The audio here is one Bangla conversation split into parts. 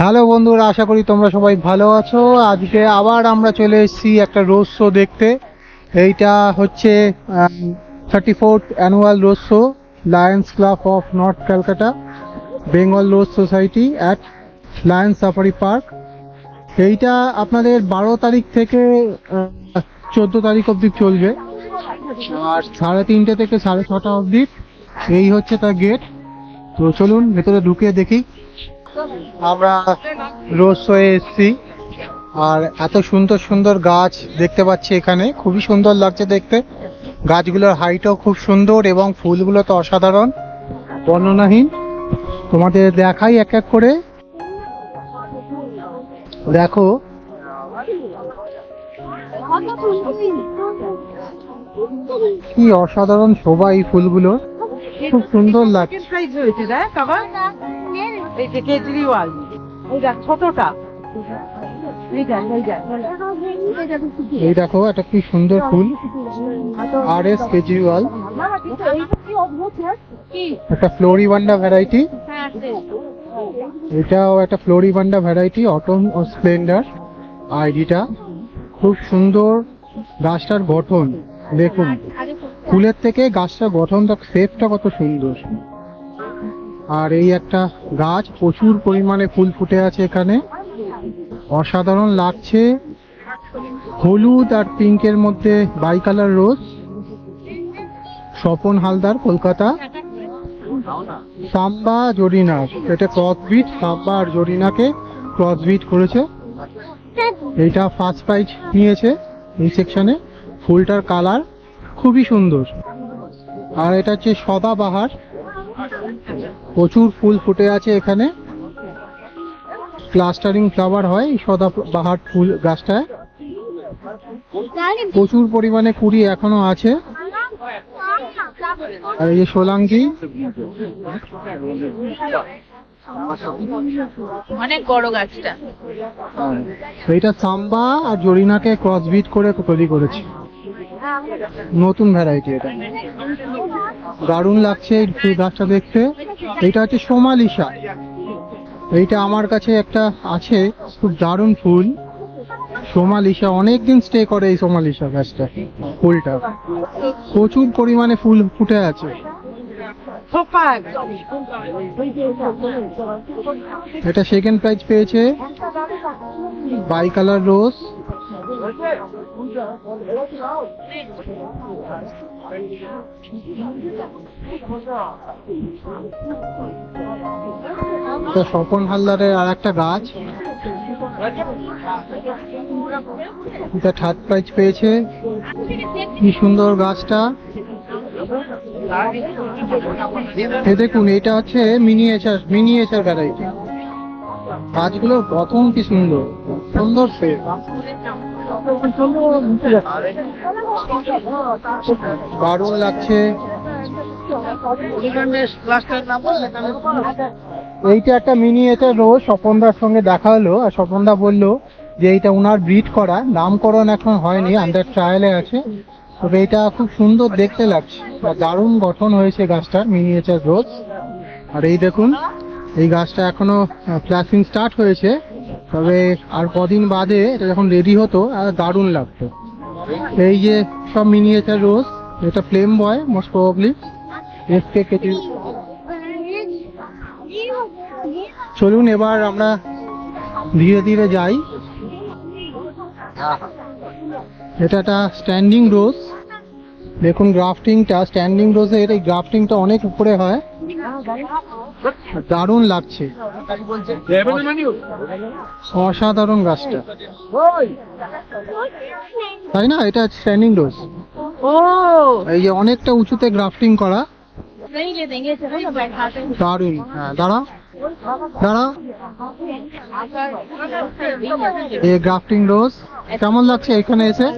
হ্যালো বন্ধুরা, আশা করি তোমরা সবাই ভালো আছো। আজকে আবার আমরা চলে এসেছি একটা রোজ শো দেখতে। এইটা হচ্ছে 34th annual rose show, Lions club of north Calcutta, Bengal rose society at Lions safari park. এইটা আপনাদের 12 তারিখ থেকে 14 তারিখ অবধি চলবে, আর 3:30 থেকে 6:30 অবধি। এই হচ্ছে তার গেট। তো চলুন ভেতরে ঢুকে দেখি। আমরা রোজ শোয়ে এসেছি, আর এত সুন্দর সুন্দর গাছ দেখতে পাচ্ছি এখানে, খুবই সুন্দর লাগছে দেখতে। গাছগুলোর হাইটও খুব সুন্দর এবং ফুলগুলো তো অসাধারণ, বর্ণনাহীন। তোমাদের দেখাই এক এক করে। দেখো কি অসাধারণ শোভা এই ফুলগুলো, খুব সুন্দর লাগছে। এই দেখো একটা কি সুন্দর ফুল, RS কেজরিওয়াল, একটা ফ্লোরিবান্ডা ভ্যারাইটি। এটাও একটা ফ্লোরিবান্ডা ভ্যারাইটি, অটম ও স্প্লেন্ডার। আইডিটা খুব সুন্দর। গাছটার গঠন দেখুন, ফুলের থেকে গাছটার গঠনটা, শেপটা কত সুন্দর। আর এই একটা গাছ, প্রচুর পরিমাণে ফুল ফুটে আছে এখানে, অসাধারণ লাগছে। হলুদ আর পিঙ্কের মধ্যে bicolour rose. Swapan Haldar, Kolkata. Samba Zarina, এটা ক্রসবিট, সাম্বা আর জরিনাকে ক্রসবিট করেছে। এইটা ফার্স্ট প্রাইজ নিয়েছে এই সেকশনে। ফুলটার কালার খুবই সুন্দর। আর এটা হচ্ছে সদাবাহার, প্রচুর ফুল ফুটে আছে এখানে। ক্লাস্টারিং ফ্লাওয়ার হয় এই সদাবাহার ফুল গাছটায়, প্রচুর পরিমাণে কুড়ি এখনো আছে। আর এই যে সোলাঙ্কি, অনেক বড় গাছটা। এইটা সাম্বা আর জরিনাকে ক্রসবিট করে তৈরি করেছে, নতুন ভ্যারাইটি। এটা দারুণ লাগছে এই ফুল গাছটা দেখতে। এইটা হচ্ছে সোমালিসা। এইটা আমার কাছে একটা আছে, খুব দারুণ ফুল সোমালিসা। অনেকদিন স্টে করে এই সোমালিসা গাছটা, ফুলটা প্রচুর পরিমাণে ফুল ফুটে আছে। এটা সেকেন্ড প্রাইজ পেয়েছে, বাই কালার রোজ। স্বপন হালদারের আর একটা গাছ, এটা থার্ড প্রাইজ পেয়েছে। কি সুন্দর গাছটা। এ দেখুন, এটা হচ্ছে মিনিয়েচার ভ্যারাইটি। গাছগুলোর গঠন কি সুন্দর, সুন্দর শেপ, দারুণ লাগছে। এইটা একটা মিনিয়েচার রোজ, স্বপনদার সঙ্গে দেখা হলো, আর স্বপনদা বললো যে এইটা উনার ব্রিড করা, নামকরণ এখন হয়নি, আন্ডার ট্রায়ালে আছে। তবে এটা খুব সুন্দর দেখতে লাগছে, দারুণ গঠন হয়েছে গাছটার, মিনিয়েচার রোজ। আর এই দেখুন, এই গাছটা এখনো ফ্লাশিং স্টার্ট হয়েছে, তবে আর কদিন বাদে এটা যখন রেডি হতো আর দারুণ লাগতো। এই যে সব মিনিয়েচার রোজ, এটা ফ্লেম বয় মোস্ট প্রবাবলি SK কেজি। চলুন এবার আমরা ধীরে ধীরে যাই। এটা একটা স্ট্যান্ডিং রোজ, দেখুন গ্রাফটিংটা, স্ট্যান্ডিং রোজের এই গ্রাফটিংটা অনেক উপরে হয়, দারুণ লাগছে, অসাধারণ গাছটা, তাই না? এটা স্ট্যান্ডিং রোজ, এই যে অনেকটা উঁচুতে গ্রাফটিং করা, দারুণ। হ্যাঁ, দাঁড়াও দাঁড়াও। এই গ্রাফটিং রোজ কেমন লাগছে এখানে এসে?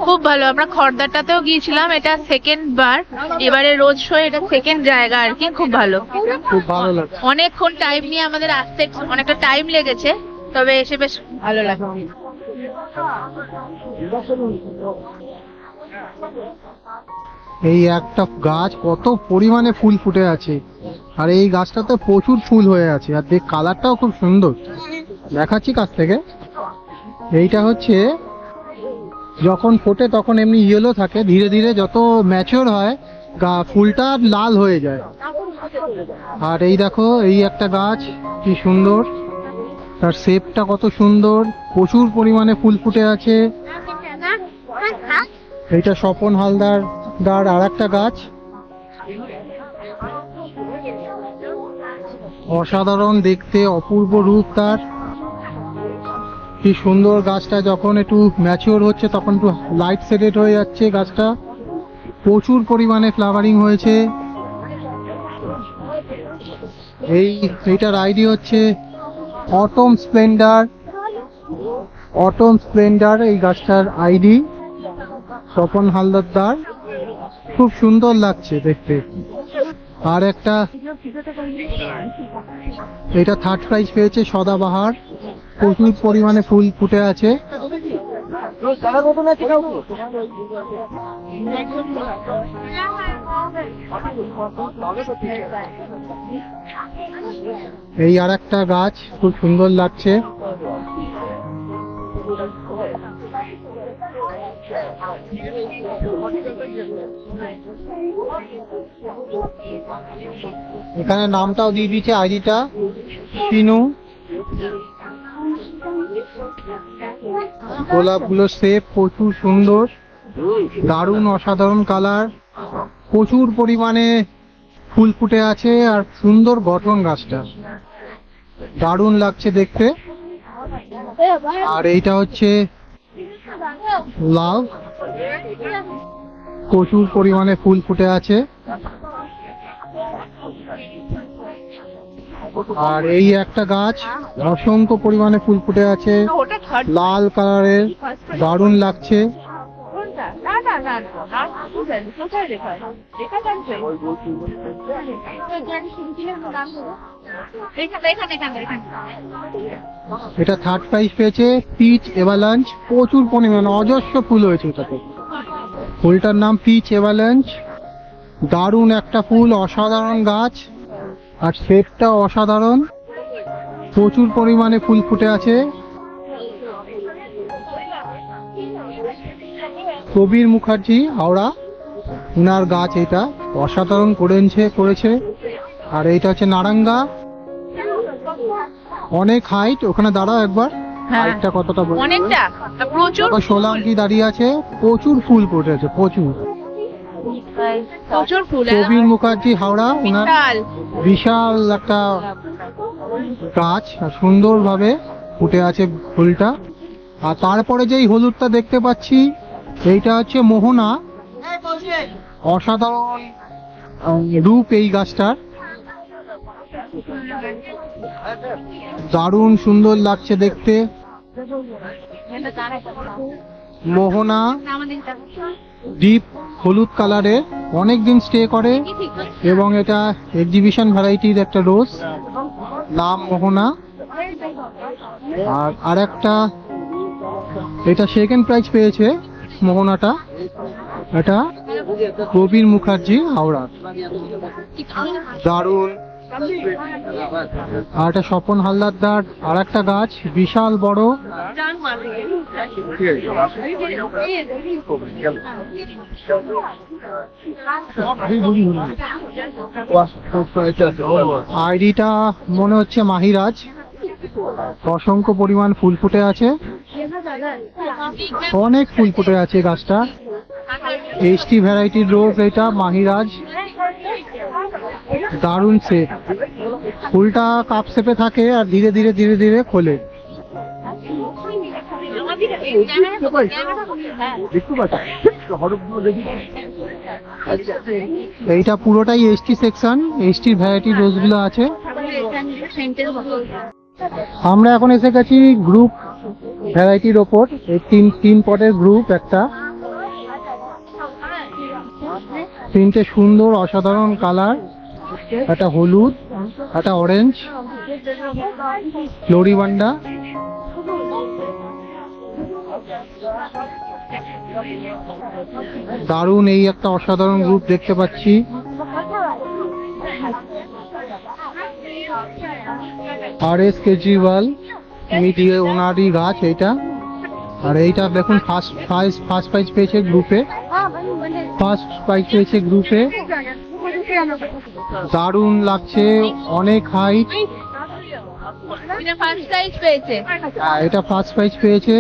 খুব ভালো। আমরা খড়দাটাতেও গিয়েছিলাম, এটা সেকেন্ড বার, এবারে রোজ শো এটা সেকেন্ড জায়গা আর কি। খুব ভালো, খুব ভালো লাগছে। অনেকক্ষণ টাইম নিয়ে আমাদের আসতে অনেকটা টাইম লেগেছে, তবে এসে বেশ ভালো লাগে। এই একটা গাছ কত পরিমাণে ফুল ফুটে আছে, আর এই গাছটাতে প্রচুর ফুল হয়ে আছে, আর কালারটাও খুব সুন্দর। দেখাচ্ছি কাছ থেকে। এইটা হচ্ছে যখন ফোটে তখন এমনি ইয়েলো থাকে, ধীরে ধীরে যত ম্যাচিওর হয় ফুলটা লাল হয়ে যায়। আর এই দেখো, এই একটা গাছ কি সুন্দর, তার শেপটা কত সুন্দর, প্রচুর পরিমাণে ফুল ফুটে আছে। এইটা স্বপন হালদার আর একটা গাছ, অসাধারণ দেখতে, অপূর্ব রূপ তার, কি সুন্দর। গাছটা যখন একটু ম্যাচিওর হচ্ছে তখন একটু লাইট শেডেড হয়ে যাচ্ছে গাছটা, প্রচুর পরিমাণে ফ্লাওয়ারিং হয়েছে। এইটার আইডি হচ্ছে অটম স্প্লেন্ডার, এই গাছটার আইডি স্বপন হালদার। খুব সুন্দর লাগছে দেখতে। আর একটা, এটা থার্ড প্রাইজ পেয়েছে সদাবাহার, প্রচুর পরিমাণে ফুল ফুটে আছে। এই আর একটা গাছ খুব সুন্দর লাগছে। এখানে নামটাও দিয়ে দিয়েছে, আইডিটা শিনু। গোলাপগুলোর শেপ প্রচুর সুন্দর, দারুণ অসাধারণ কালার, প্রচুর পরিমাণে ফুল ফুটে আছে আর সুন্দর গঠন গাছটা, দারুণ লাগছে দেখতে। আর এইটা হচ্ছে লাভ, প্রচুর পরিমাণে ফুল ফুটে আছে। আর এই একটা গাছ, অসংখ্য পরিমাণে ফুল ফুটে আছে, লাল কালারের, দারুণ লাগছে। এটা থার্ড প্রাইজ পেয়েছে পিচ এভালাঞ্চ, প্রচুর পরিমাণে অজস্র ফুল হয়েছে এটাতে। ফুলটার নাম পিচ এভালাঞ্চ, দারুণ একটা ফুল, অসাধারণ গাছ, আর শেপটা অসাধারণ, প্রচুর পরিমাণে ফুল ফুটে আছে। কবির মুখার্জি হাওড়া, উনার গাছ এটা, অসাধারণ করেছে। আর এইটা হচ্ছে নারাঙ্গা, অনেক হাইট, ওখানে দাঁড়াও একবার, হাইটটা কতটা অনেকটা, প্রচুর সোলাঙ্কি দাঁড়িয়ে আছে, প্রচুর ফুল ফুটেছে, প্রচুর ফুল। কবির মুখার্জি হাওড়া, উনার বিশাল একটা গাছ, সুন্দরভাবে ফুটে আছে ফুলটা। আর তারপরে যেই হলুদটা দেখতে পাচ্ছি, এইটা হচ্ছে মোহনা, অসাধারণ রূপ এই গাছটার, দারুণ সুন্দর লাগছে দেখতে। মোহনা ডিপ হলুদ কালারের, অনেকদিন স্টে করে, এবং এটা এক্সিবিশন ভ্যারাইটির একটা রোজ, নাম মোহনা। আর একটা, এটা সেকেন্ড প্রাইজ পেয়েছে মোহনাটা, এটা কবির মুখার্জি হাওড়া, দারুণ। আর এটা স্বপন হালদার আর একটা গাছ, বিশাল বড়, আইডিটা মনে হচ্ছে মাহিরাজ, অসংখ্য পরিমাণ ফুল ফুটে আছে, অনেক ফুল ফুটে আছে গাছটা। এইচটি ভ্যারাইটির রোজ এটা, মাহিরাজ, দারুণ শেপ, ফুলটা কাপ শেপে থাকে আর ধীরে ধীরে ধীরে ধীরে খোলে। এইটা পুরোটাই এইচটি সেকশন, এইচটির ভ্যারাইটির রোজগুলো আছে। আমরা এখন এসে গেছি গ্রুপ ভ্যারাইটির ওপর, এই তিন পটের গ্রুপ, একটা তিনটে সুন্দর অসাধারণ কালার, একটা হলুদ, একটা অরেঞ্জ, ফ্লোরিবান্ডা। দারুণ এই একটা অসাধারণ গ্রুপ দেখতে পাচ্ছি। আর এস কেজরিওয়াল, মিডিয়ে ওনারই গাছ এইটা। আর এইটা দেখুন ফার্স্ট প্রাইজ পেয়েছে গ্রুপে, দারুণ লাগছে, অনেক হাইট। এটা ফার্স্ট প্রাইজ পেয়েছে। এটা ফার্স্ট প্রাইজ পেয়েছে।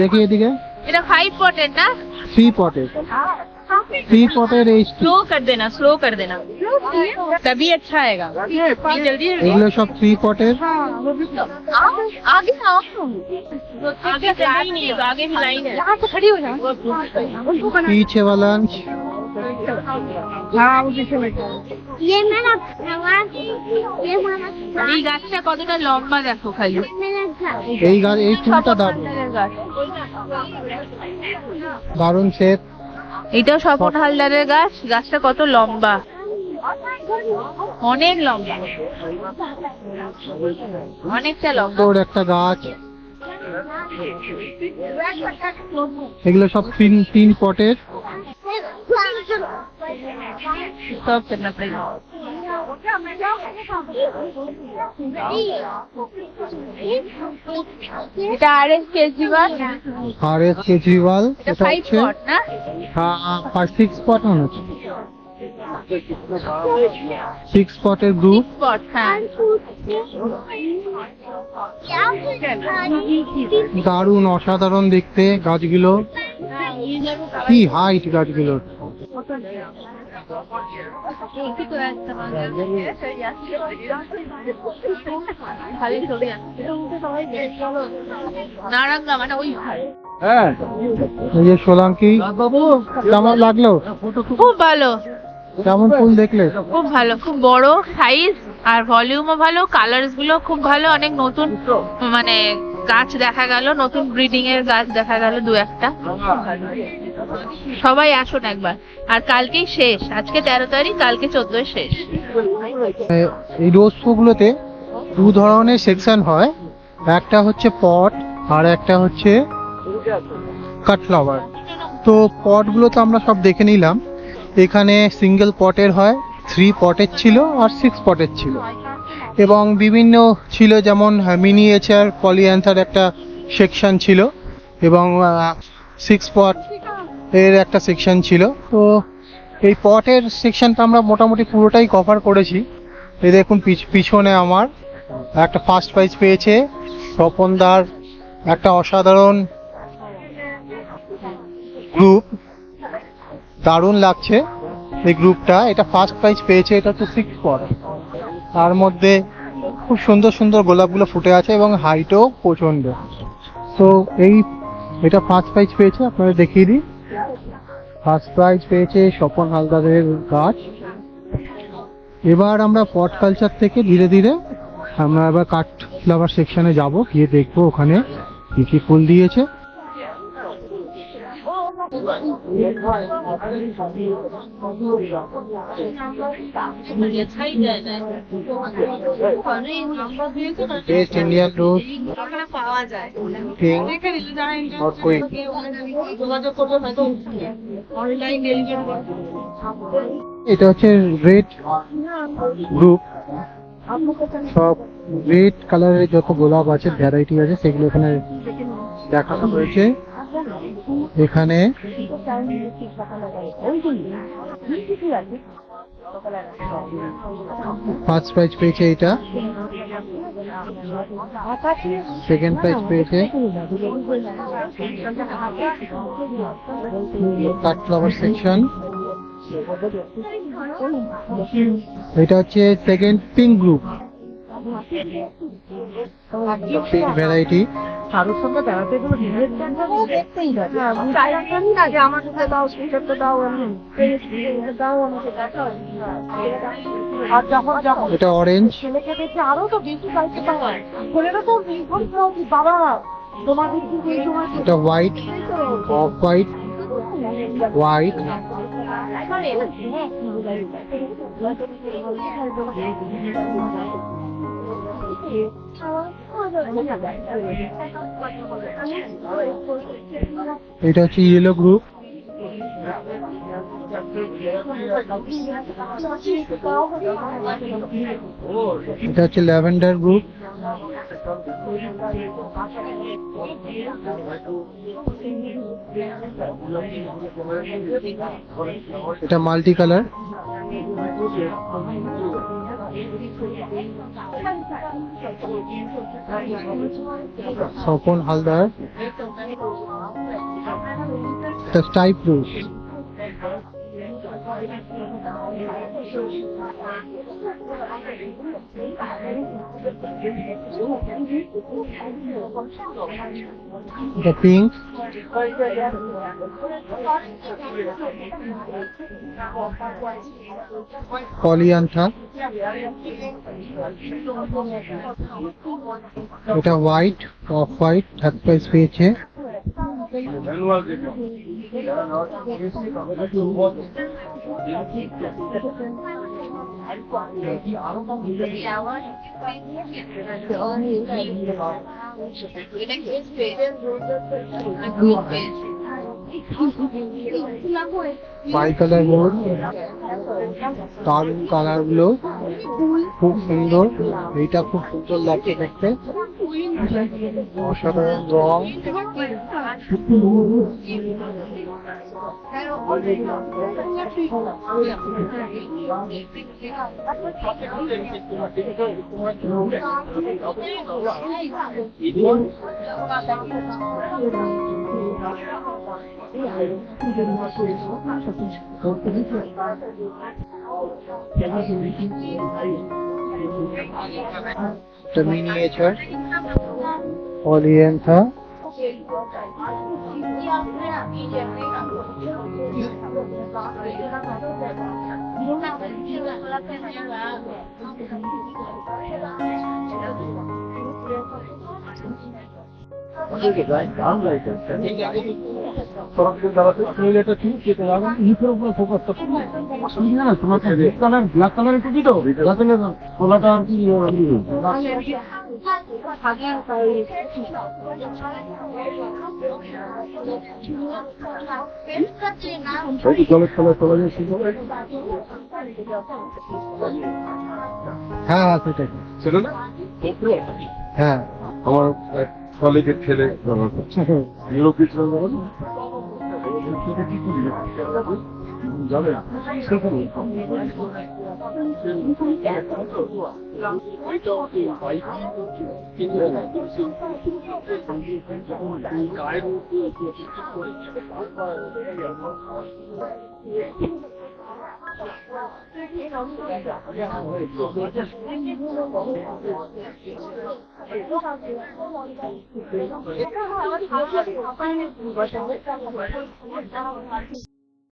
দেখি এদিকে, এটা 5 পটের না? 3 পটের, এই स्लो कर देना तभी अच्छा आएगा। जल्दी এগুলো সব 3 পটের। आगे आओ, आगे लाइन नहीं है, आगे भी लाइन है, यहाँ से खड़ी हो जाओ। पीछे वाला ये मेरा ये मेरा এই গাছটা কতটা লম্বা দেখো খালি। এই গাছ, এই ফুলটা দারুণ, দারুণ শেপ। এটাও স্বপন হালদারের গাছ। গাছটা কত লম্বা, অনেক লম্বা, অনেকটা লম্বা। তোর একটা গাছ। এগুলো সব 3 পটের। सब करना पड़ेगा। এটা RS কেজরিওয়াল, RS কেজরিওয়াল। এটা এটা 5 হচ্ছে পট না? হ্যাঁ, আর 6 পট মনে হচ্ছে, 6 পটের গ্রুপ। পট, হ্যাঁ। দারুণ, অসাধারণ দেখতে গাছগুলো, কি হাইট গাছগুলোর। নারাঙ্গা মানে ওই হ্যাঁ, এই যে সোলাঙ্কি, কেমন লাগলো? খুব ভালো, কেমন ফুল দেখলে? খুব ভালো, খুব বড় সাইজ আর ভলিউমও ভালো, কালার্স গুলো খুব ভালো। অনেক নতুন মানে গাছ দেখা গেল, নতুন ব্রিডিং এর গাছ দেখা গেল 2-1টা। সবাই আসুন একবার। আর কালকেই শেষ, আজকে 13 তারিখ, কালকে 14 শেষ। এই রোজ শোগুলোতে 2 ধরনের সেকশন হয়, একটা হচ্ছে পট আর একটা হচ্ছে কাট ফ্লাওয়ার। তো পটগুলো তো আমরা সব দেখে নিলাম। এখানে সিঙ্গেল পটের হয়, 3 পটের ছিল আর 6 পটের ছিল, এবং বিভিন্ন ছিল, যেমন মিনিয়েচার পলিঅ্যান্থার একটা সেকশন ছিল, এবং 6 পট এর একটা সেকশন ছিল। তো এই পটের সেকশনটা আমরা মোটামুটি পুরোটাই কভার করেছি। এই দেখুন পিছনে আমার একটা ফার্স্ট প্রাইজ পেয়েছে স্বপনদার, একটা অসাধারণ গ্রুপ, দারুণ লাগছে এই গ্রুপটা। এটা ফার্স্ট প্রাইজ পেয়েছে, এটা হচ্ছে 6 পট। তার মধ্যে খুব সুন্দর সুন্দর গোলাপগুলো ফুটে আছে এবং হাইটও প্রচন্ড। তো এটা ফার্স্ট প্রাইজ পেয়েছে, আপনাদের দেখিয়ে দিই। ফার্স্ট প্রাইজ পেয়েছে স্বপন হালদারের গাছ। এবার আমরা পট কালচার থেকে ধীরে ধীরে আমরা এবার কাঠ ফ্লাওয়ার সেকশনে যাব, গিয়ে দেখবো ওখানে কি কি ফুল দিয়েছে। বেস্ট ইন্ডিয়ান রোজ পাওয়া যায়। কিং और कोई এটা হচ্ছে রেড গ্রুপ। সব রেড কালারের যত গোলাপ আছে, ভ্যারাইটি আছে, সেগুলো এখানে দেখানো হয়েছে। এখানে ফার্স্ট প্রাইজ পেয়েছে এটা, সেকেন্ড প্রাইজ পেয়েছে কাট ফ্লাওয়ার সেকশন। এটা হচ্ছে second pink group, pink variety. কারোর সঙ্গে বেড়াতে গেলে দেখতেই হবে আগে আমার সাথে দাও, সেটা দাও, দাও আমাকে দেখাও। আর যখন যখন এটা অরেঞ্জ। ছেলেকে দেখে আরো তো বেশি কালকে পাওয়া ছেলেরা তো নির্ভর বাবা তোমাদের কিন্তু এই সময় এটা হোয়াইট, অফ হোয়াইট, হোয়াইট। এটা হচ্ছে ইয়েলো গ্রুপ। এটা হচ্ছে ল্যাভেন্ডার গ্রুপ। এটা মাল্টি কালার। স্বপন হালদার। এটা স্টাইপ রোজ। এটা পিঙ্ক। পলিয়ান্থা। এটা white, off white, third price পেয়েছে। বাই কালার বোর্ড, দারুন কালার গুলো, খুব সুন্দর। এইটা খুব সুন্দর লাগছে দেখতে, অসাধারণ রং। The miniature Polyantha. Black colour একটু দিত খোলাটা আর কি জলের তলায় চলে যায়। হ্যাঁ হ্যাঁ সেটাই। সেটা না হ্যাঁ আমার কলেজের ছেলে যাবে